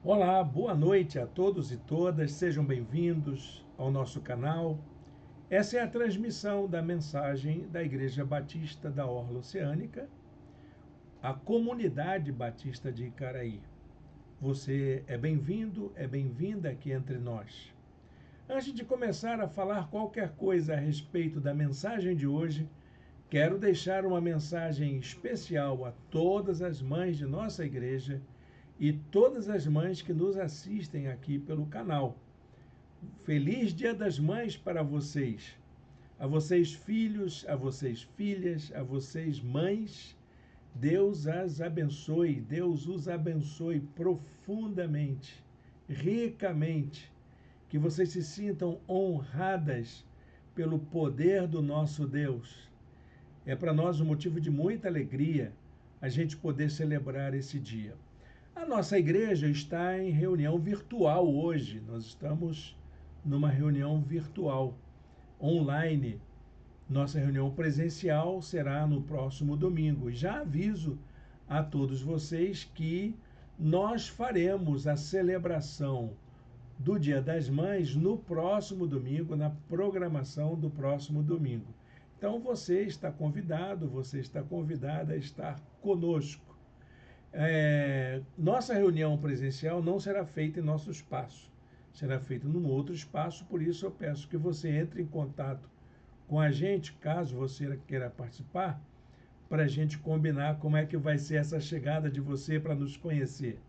Olá, boa noite a todos e todas, sejam bem-vindos ao nosso canal. Essa é a transmissão da mensagem da Igreja Batista da Orla Oceânica, a Comunidade Batista de Icaraí. Você é bem-vindo, é bem-vinda aqui entre nós. Antes de começar a falar qualquer coisa a respeito da mensagem de hoje, quero deixar uma mensagem especial a todas as mães de nossa igreja e todas as mães que nos assistem aqui pelo canal. Feliz Dia das Mães para vocês. A vocês filhos, a vocês filhas, a vocês mães, Deus as abençoe, Deus os abençoe profundamente, ricamente, que vocês se sintam honradas pelo poder do nosso Deus. É para nós um motivo de muita alegria a gente poder celebrar esse dia. A nossa igreja está em reunião virtual hoje. Nós estamos numa reunião virtual, online. Nossa reunião presencial será no próximo domingo. Já aviso a todos vocês que nós faremos a celebração do Dia das Mães no próximo domingo, na programação do próximo domingo. Então você está convidado, você está convidada a estar conosco. Nossa reunião presencial não será feita em nosso espaço, será feita num outro espaço, por isso eu peço que você entre em contato com a gente, caso você queira participar, para a gente combinar como é que vai ser essa chegada de você para nos conhecer.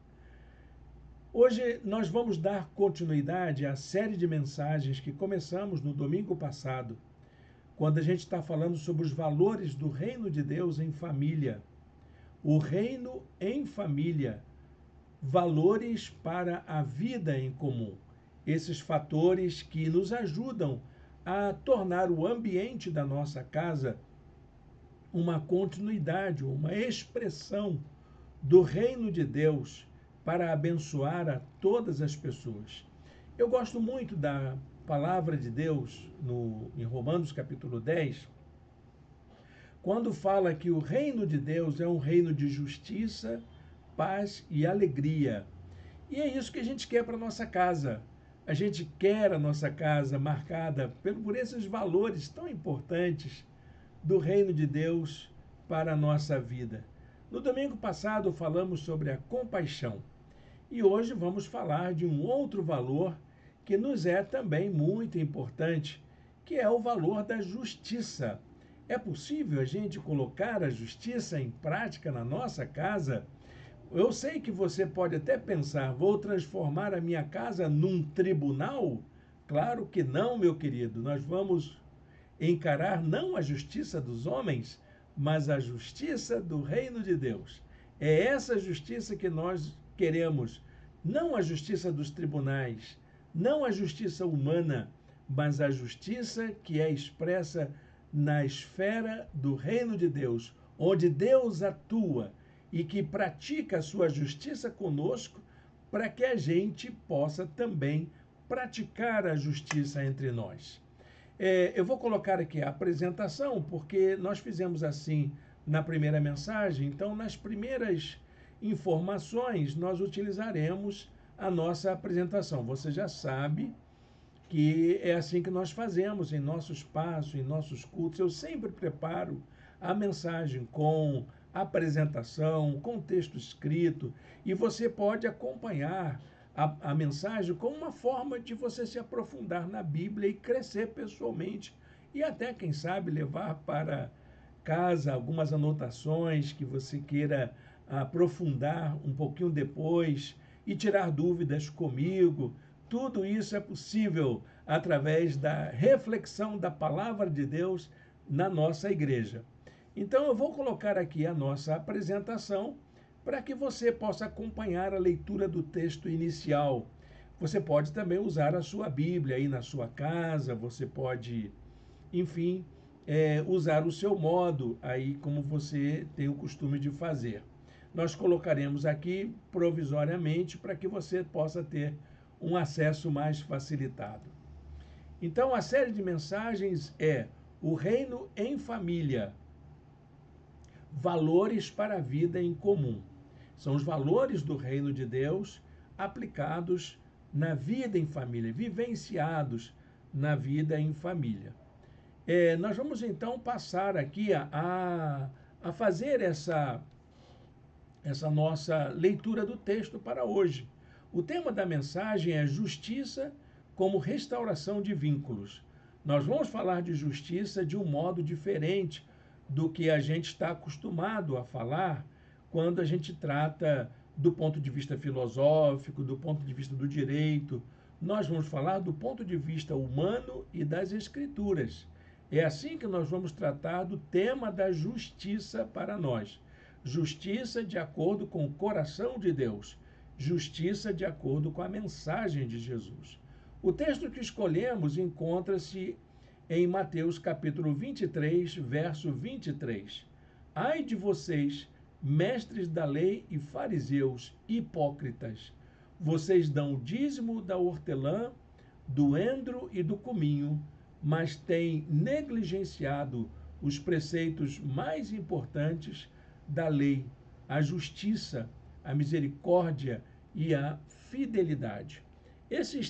Hoje nós vamos dar continuidade à série de mensagens que começamos no domingo passado, quando a gente está falando sobre os valores do reino de Deus em família. O reino em família, valores para a vida em comum. Esses fatores que nos ajudam a tornar o ambiente da nossa casa uma continuidade, uma expressão do reino de Deus para abençoar a todas as pessoas. Eu gosto muito da palavra de Deus em Romanos capítulo 10, quando fala que o reino de Deus é um reino de justiça, paz e alegria. E é isso que a gente quer para a nossa casa. A gente quer a nossa casa marcada por esses valores tão importantes do reino de Deus para a nossa vida. No domingo passado falamos sobre a compaixão. E hoje vamos falar de um outro valor que nos é também muito importante, que é o valor da justiça. É possível a gente colocar a justiça em prática na nossa casa? Eu sei que você pode até pensar, vou transformar a minha casa num tribunal? Claro que não, meu querido. Nós vamos encarar não a justiça dos homens, mas a justiça do reino de Deus. É essa justiça que nós queremos, não a justiça dos tribunais, não a justiça humana, mas a justiça que é expressa na esfera do reino de Deus, onde Deus atua e que pratica a sua justiça conosco, para que a gente possa também praticar a justiça entre nós. Eu vou colocar aqui a apresentação, porque nós fizemos assim na primeira mensagem, então nas primeiras informações nós utilizaremos a nossa apresentação. Você já sabe que é assim que nós fazemos em nosso espaço, em nossos cultos. Eu sempre preparo a mensagem com apresentação, com texto escrito, e você pode acompanhar a mensagem como uma forma de você se aprofundar na Bíblia e crescer pessoalmente, e até, quem sabe, levar para casa algumas anotações que você queira aprofundar um pouquinho depois e tirar dúvidas comigo. Tudo isso é possível através da reflexão da palavra de Deus na nossa igreja. Então, eu vou colocar aqui a nossa apresentação para que você possa acompanhar a leitura do texto inicial. Você pode também usar a sua Bíblia aí na sua casa, você pode, enfim, usar o seu modo aí como você tem o costume de fazer. Nós colocaremos aqui provisoriamente para que você possa ter um acesso mais facilitado. Então, a série de mensagens é o reino em família, valores para a vida em comum. São os valores do reino de Deus aplicados na vida em família, vivenciados na vida em família. Nós vamos então passar aqui a fazer essa nossa leitura do texto para hoje. O tema da mensagem é justiça como restauração de vínculos. Nós vamos falar de justiça de um modo diferente do que a gente está acostumado a falar quando a gente trata do ponto de vista filosófico, do ponto de vista do direito. Nós vamos falar do ponto de vista humano e das escrituras. É assim que nós vamos tratar do tema da justiça para nós. Justiça de acordo com o coração de Deus. Justiça de acordo com a mensagem de Jesus. O texto que escolhemos encontra-se em Mateus capítulo 23, verso 23. Ai de vocês, mestres da lei e fariseus, hipócritas! Vocês dão o dízimo da hortelã, do endro e do cominho, mas têm negligenciado os preceitos mais importantes da lei, a justiça, a misericórdia e a fidelidade. Esse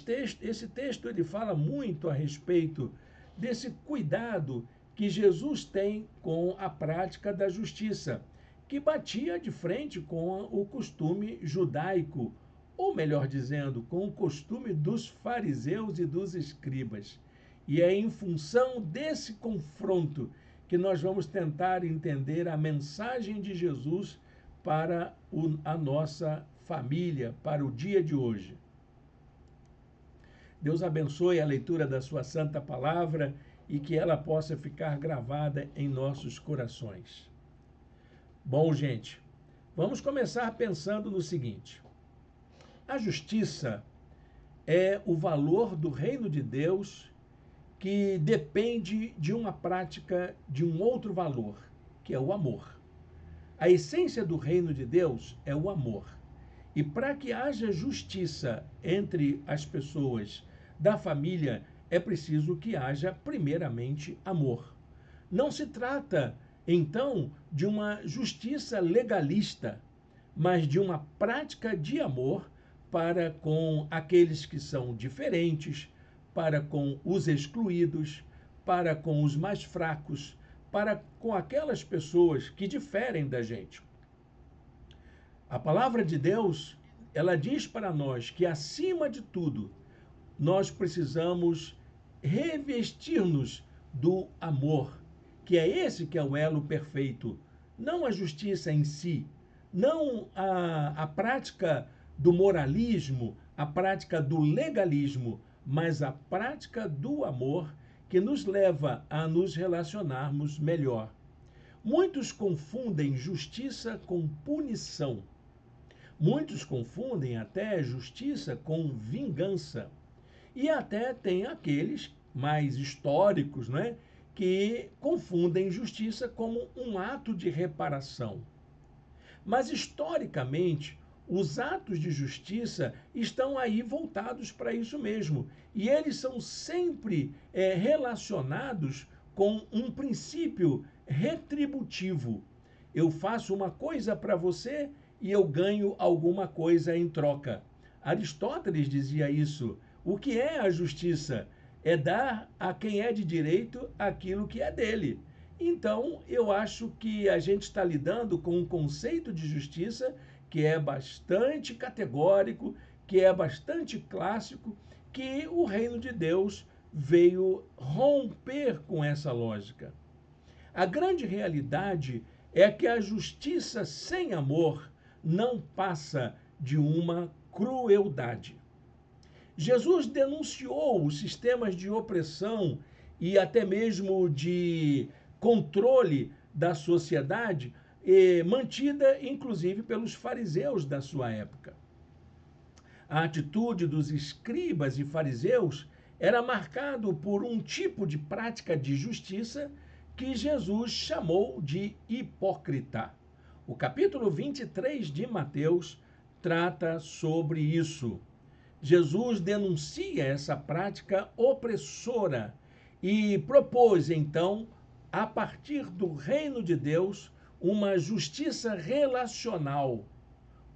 texto ele fala muito a respeito desse cuidado que Jesus tem com a prática da justiça, que batia de frente com o costume judaico, ou melhor dizendo, com o costume dos fariseus e dos escribas. E é em função desse confronto que nós vamos tentar entender a mensagem de Jesus para a nossa família, para o dia de hoje. Deus abençoe a leitura da sua santa palavra e que ela possa ficar gravada em nossos corações. Bom, gente, vamos começar pensando no seguinte: a justiça é o valor do reino de Deus que depende de uma prática de um outro valor, que é o amor. A essência do reino de Deus é o amor. E para que haja justiça entre as pessoas da família, é preciso que haja, primeiramente, amor. Não se trata, então, de uma justiça legalista, mas de uma prática de amor para com aqueles que são diferentes, para com os excluídos, para com os mais fracos, para com aquelas pessoas que diferem da gente. A palavra de Deus, ela diz para nós que, acima de tudo, nós precisamos revestir-nos do amor, que é esse que é o elo perfeito, não a justiça em si, não a prática do moralismo, a prática do legalismo, mas a prática do amor que nos leva a nos relacionarmos melhor. Muitos confundem justiça com punição. Muitos confundem até justiça com vingança. E até tem aqueles mais históricos, né, que confundem justiça como um ato de reparação. Mas, historicamente, os atos de justiça estão aí voltados para isso mesmo. E eles são sempre relacionados com um princípio retributivo. Eu faço uma coisa para você e eu ganho alguma coisa em troca. Aristóteles dizia isso. O que é a justiça? É dar a quem é de direito aquilo que é dele. Então, eu acho que a gente está lidando com um conceito de justiça que é bastante categórico, que é bastante clássico, que o reino de Deus veio romper com essa lógica. A grande realidade é que a justiça sem amor não passa de uma crueldade. Jesus denunciou os sistemas de opressão e até mesmo de controle da sociedade, mantida inclusive pelos fariseus da sua época. A atitude dos escribas e fariseus era marcado por um tipo de prática de justiça que Jesus chamou de hipócrita. O capítulo 23 de Mateus trata sobre isso. Jesus denuncia essa prática opressora e propôs, então, a partir do reino de Deus, uma justiça relacional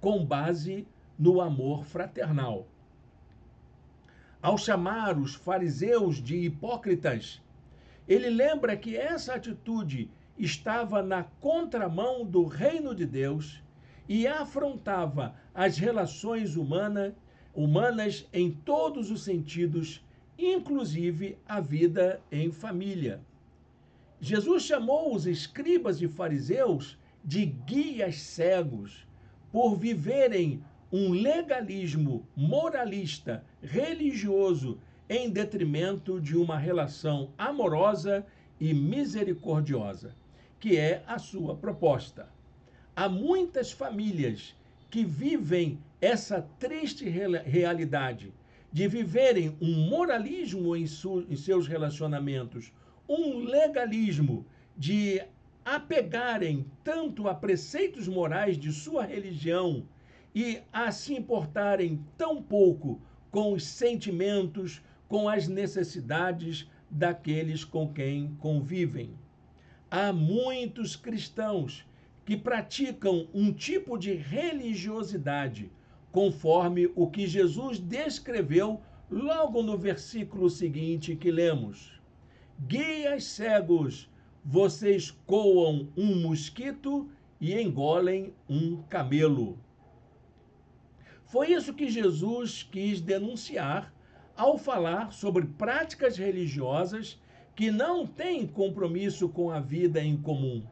com base no amor fraternal. Ao chamar os fariseus de hipócritas, ele lembra que essa atitude estava na contramão do reino de Deus e afrontava as relações humanas em todos os sentidos, inclusive a vida em família. Jesus chamou os escribas e fariseus de guias cegos por viverem um legalismo moralista, religioso, em detrimento de uma relação amorosa e misericordiosa, que é a sua proposta. Há muitas famílias que vivem essa triste realidade de viverem um moralismo em seus relacionamentos, um legalismo de apegarem tanto a preceitos morais de sua religião e a se importarem tão pouco com os sentimentos, com as necessidades daqueles com quem convivem. Há muitos cristãos que praticam um tipo de religiosidade, conforme o que Jesus descreveu logo no versículo seguinte que lemos. Guias cegos, vocês coam um mosquito e engolem um camelo. Foi isso que Jesus quis denunciar ao falar sobre práticas religiosas que não têm compromisso com a vida em comum.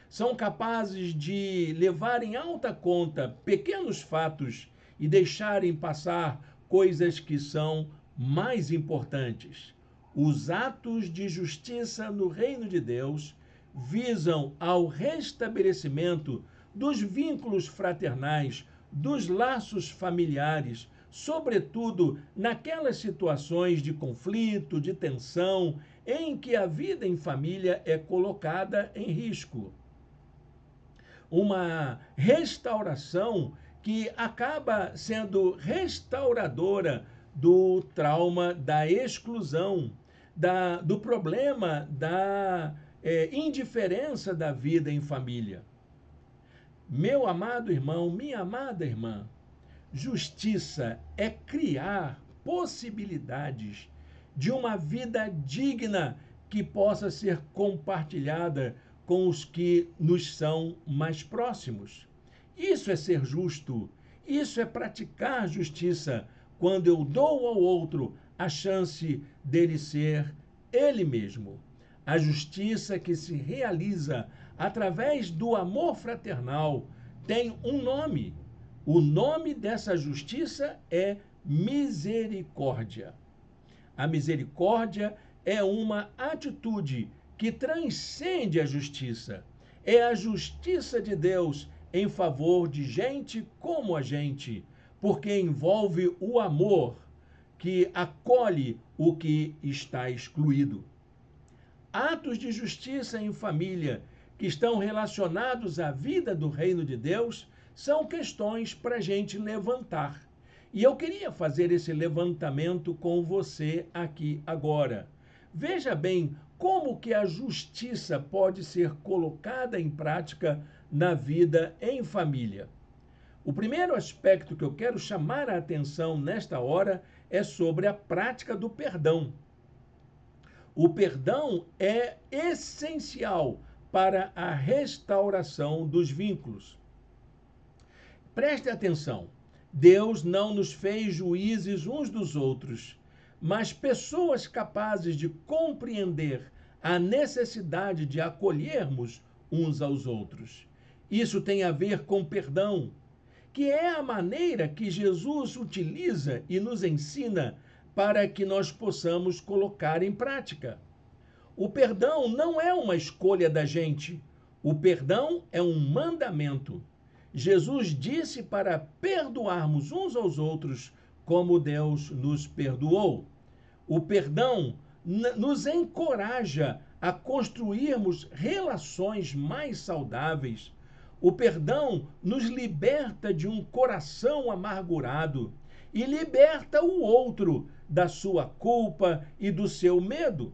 São capazes de levar em alta conta pequenos fatos e deixarem passar coisas que são mais importantes. Os atos de justiça no reino de Deus visam ao restabelecimento dos vínculos fraternais, dos laços familiares, sobretudo naquelas situações de conflito, de tensão, em que a vida em família é colocada em risco. Uma restauração que acaba sendo restauradora do trauma da exclusão, do problema da indiferença da vida em família. Meu amado irmão, minha amada irmã, justiça é criar possibilidades de uma vida digna que possa ser compartilhada com os que nos são mais próximos. Isso é ser justo, isso é praticar justiça, quando eu dou ao outro a chance dele ser ele mesmo. A justiça que se realiza através do amor fraternal tem um nome. O nome dessa justiça é misericórdia. A misericórdia é uma atitude que transcende a justiça. É a justiça de Deus em favor de gente como a gente, porque envolve o amor que acolhe o que está excluído. Atos de justiça em família que estão relacionados à vida do reino de Deus são questões para a gente levantar. E eu queria fazer esse levantamento com você aqui agora. Veja bem como que a justiça pode ser colocada em prática na vida em família. O primeiro aspecto que eu quero chamar a atenção nesta hora é sobre a prática do perdão. O perdão é essencial para a restauração dos vínculos. Preste atenção, Deus não nos fez juízes uns dos outros, mas pessoas capazes de compreender a necessidade de acolhermos uns aos outros. Isso tem a ver com perdão, que é a maneira que Jesus utiliza e nos ensina para que nós possamos colocar em prática. O perdão não é uma escolha da gente. O perdão é um mandamento. Jesus disse para perdoarmos uns aos outros como Deus nos perdoou. O perdão nos encoraja a construirmos relações mais saudáveis. O perdão nos liberta de um coração amargurado e liberta o outro da sua culpa e do seu medo.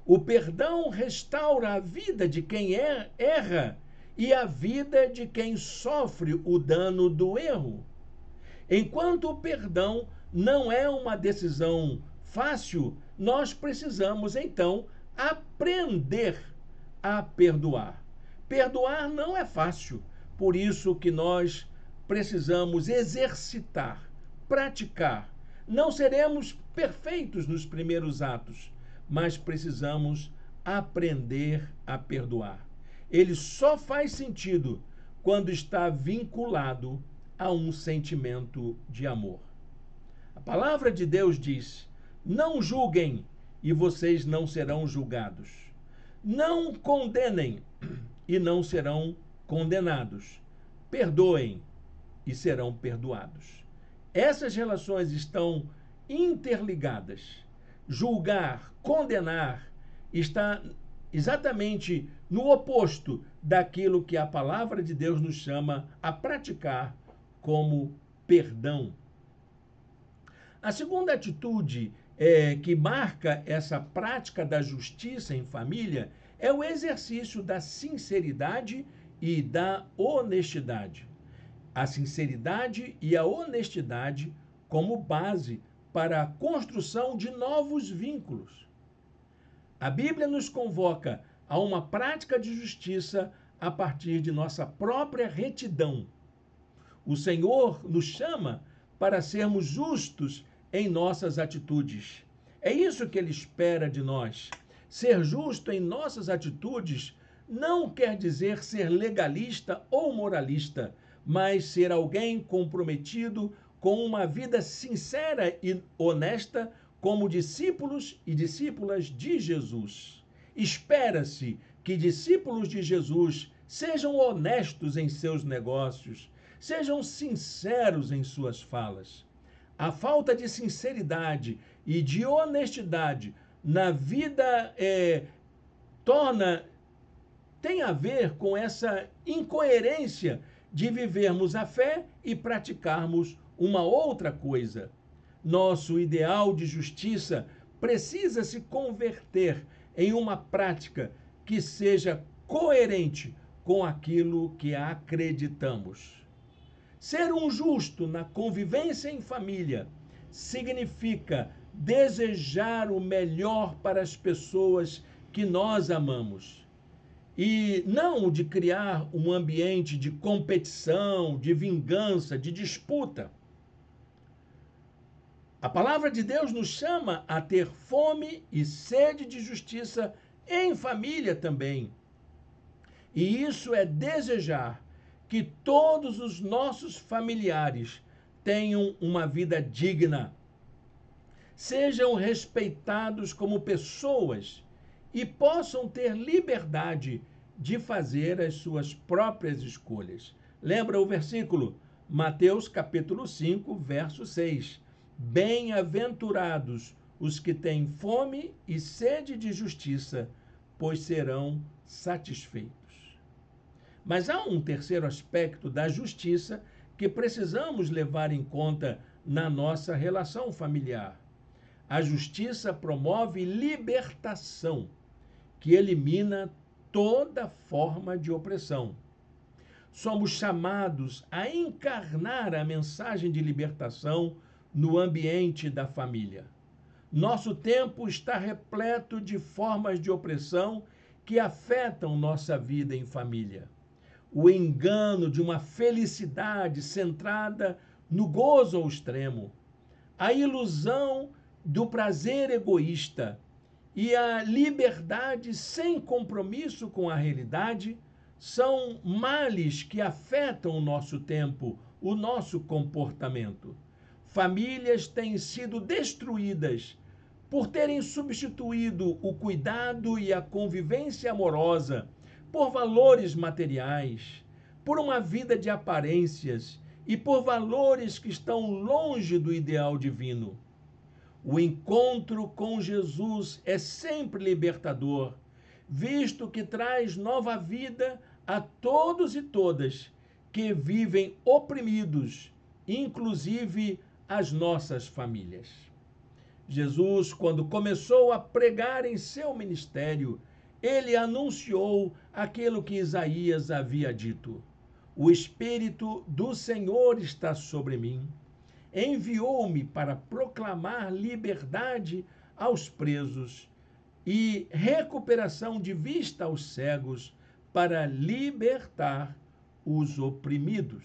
O perdão restaura a vida de quem erra e a vida de quem sofre o dano do erro. Enquanto o perdão não é uma decisão fácil, nós precisamos então aprender a perdoar. Perdoar não é fácil, por isso que nós precisamos exercitar, praticar. Não seremos perfeitos nos primeiros atos, mas precisamos aprender a perdoar. Ele só faz sentido quando está vinculado a um sentimento de amor. A palavra de Deus diz: não julguem e vocês não serão julgados. Não condenem e não serão condenados. Perdoem e serão perdoados. Essas relações estão interligadas. Julgar, condenar, está exatamente no oposto daquilo que a palavra de Deus nos chama a praticar como perdão. A segunda atitude que marca essa prática da justiça em família é o exercício da sinceridade e da honestidade. A sinceridade e a honestidade como base para a construção de novos vínculos. A Bíblia nos convoca a uma prática de justiça a partir de nossa própria retidão. O Senhor nos chama para sermos justos em nossas atitudes. É isso que Ele espera de nós. Ser justo em nossas atitudes não quer dizer ser legalista ou moralista, mas ser alguém comprometido com uma vida sincera e honesta como discípulos e discípulas de Jesus. Espera-se que discípulos de Jesus sejam honestos em seus negócios, sejam sinceros em suas falas. A falta de sinceridade e de honestidade na vida tem a ver com essa incoerência de vivermos a fé e praticarmos uma outra coisa. Nosso ideal de justiça precisa se converter em uma prática que seja coerente com aquilo que acreditamos. Ser um justo na convivência em família significa desejar o melhor para as pessoas que nós amamos. E não de criar um ambiente de competição, de vingança, de disputa. A palavra de Deus nos chama a ter fome e sede de justiça em família também. E isso é desejar que todos os nossos familiares tenham uma vida digna, sejam respeitados como pessoas e possam ter liberdade de fazer as suas próprias escolhas. Lembra o versículo? Mateus capítulo 5, verso 6. Bem-aventurados os que têm fome e sede de justiça, pois serão satisfeitos. Mas há um terceiro aspecto da justiça que precisamos levar em conta na nossa relação familiar. A justiça promove libertação, que elimina toda forma de opressão. Somos chamados a encarnar a mensagem de libertação no ambiente da família. Nosso tempo está repleto de formas de opressão que afetam nossa vida em família. O engano de uma felicidade centrada no gozo ao extremo, a ilusão do prazer egoísta e a liberdade sem compromisso com a realidade são males que afetam o nosso tempo, o nosso comportamento. Famílias têm sido destruídas por terem substituído o cuidado e a convivência amorosa por valores materiais, por uma vida de aparências e por valores que estão longe do ideal divino. O encontro com Jesus é sempre libertador, visto que traz nova vida a todos e todas que vivem oprimidos, inclusive as nossas famílias. Jesus, quando começou a pregar em seu ministério, ele anunciou aquilo que Isaías havia dito: o Espírito do Senhor está sobre mim, enviou-me para proclamar liberdade aos presos e recuperação de vista aos cegos, para libertar os oprimidos.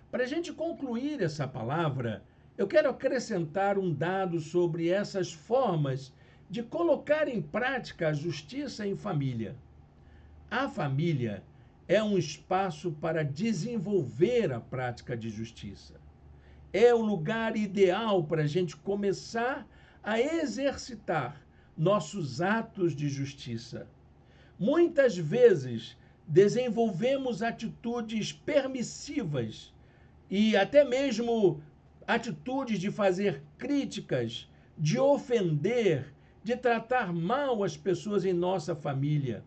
Para a gente concluir essa palavra, eu quero acrescentar um dado sobre essas formas de colocar em prática a justiça em família. A família é um espaço para desenvolver a prática de justiça. É o lugar ideal para a gente começar a exercitar nossos atos de justiça. Muitas vezes desenvolvemos atitudes permissivas e até mesmo atitudes de fazer críticas, de ofender, de tratar mal as pessoas em nossa família.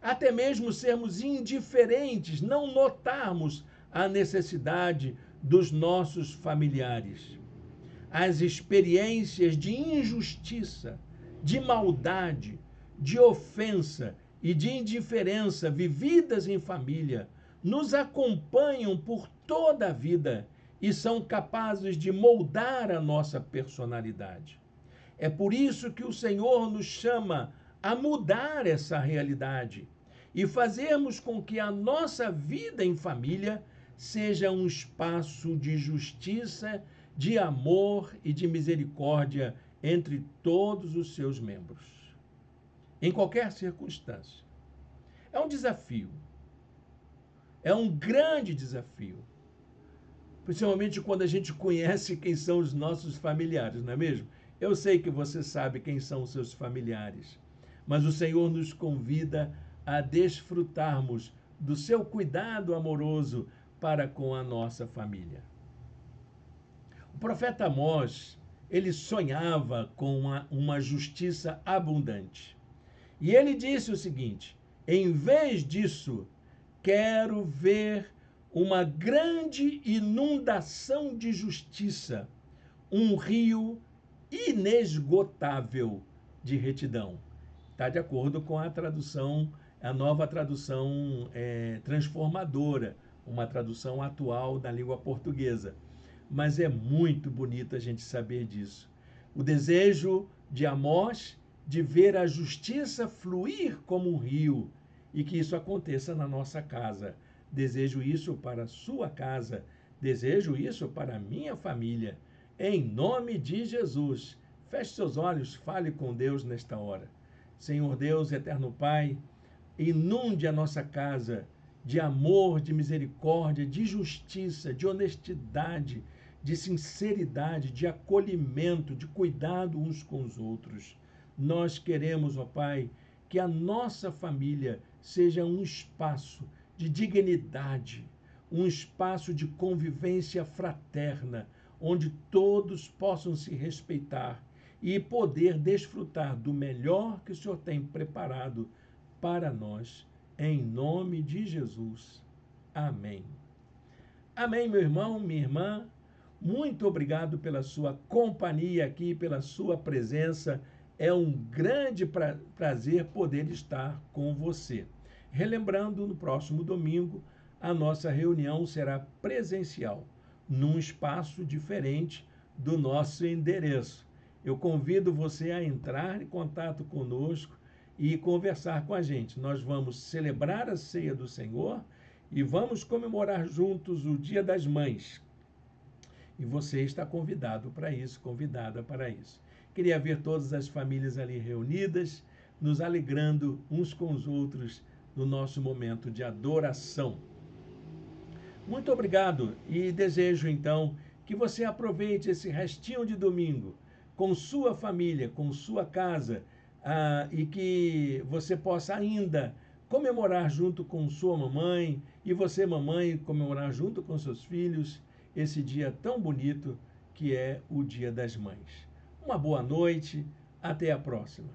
Até mesmo sermos indiferentes, não notarmos a necessidade dos nossos familiares. As experiências de injustiça, de maldade, de ofensa e de indiferença vividas em família nos acompanham por toda a vida e são capazes de moldar a nossa personalidade. É por isso que o Senhor nos chama a mudar essa realidade e fazermos com que a nossa vida em família seja um espaço de justiça, de amor e de misericórdia entre todos os seus membros, em qualquer circunstância. É um desafio, é um grande desafio, principalmente quando a gente conhece quem são os nossos familiares, não é mesmo? Eu sei que você sabe quem são os seus familiares, mas o Senhor nos convida a desfrutarmos do seu cuidado amoroso para com a nossa família. O profeta Amós, ele sonhava com uma justiça abundante. E ele disse o seguinte: em vez disso, quero ver uma grande inundação de justiça, um rio inesgotável de retidão. Está de acordo com a tradução, a nova tradução transformadora, uma tradução atual da língua portuguesa. Mas é muito bonito a gente saber disso. O desejo de Amós de ver a justiça fluir como um rio e que isso aconteça na nossa casa. Desejo isso para a sua casa, desejo isso para a minha família. Em nome de Jesus, feche seus olhos, fale com Deus nesta hora. Senhor Deus, eterno Pai, inunde a nossa casa de amor, de misericórdia, de justiça, de honestidade, de sinceridade, de acolhimento, de cuidado uns com os outros. Nós queremos, ó Pai, que a nossa família seja um espaço de dignidade, um espaço de convivência fraterna, onde todos possam se respeitar e poder desfrutar do melhor que o Senhor tem preparado para nós, em nome de Jesus. Amém. Amém, meu irmão, minha irmã. Muito obrigado pela sua companhia aqui, pela sua presença. É um grande prazer poder estar com você. Relembrando, no próximo domingo, a nossa reunião será presencial, num espaço diferente do nosso endereço. Eu convido você a entrar em contato conosco e conversar com a gente. Nós vamos celebrar a ceia do Senhor e vamos comemorar juntos o Dia das Mães. E você está convidado para isso, convidada para isso. Queria ver todas as famílias ali reunidas, nos alegrando uns com os outros no nosso momento de adoração. Muito obrigado e desejo então que você aproveite esse restinho de domingo com sua família, com sua casa, e que você possa ainda comemorar junto com sua mamãe e você, mamãe, comemorar junto com seus filhos esse dia tão bonito que é o Dia das Mães. Uma boa noite, até a próxima.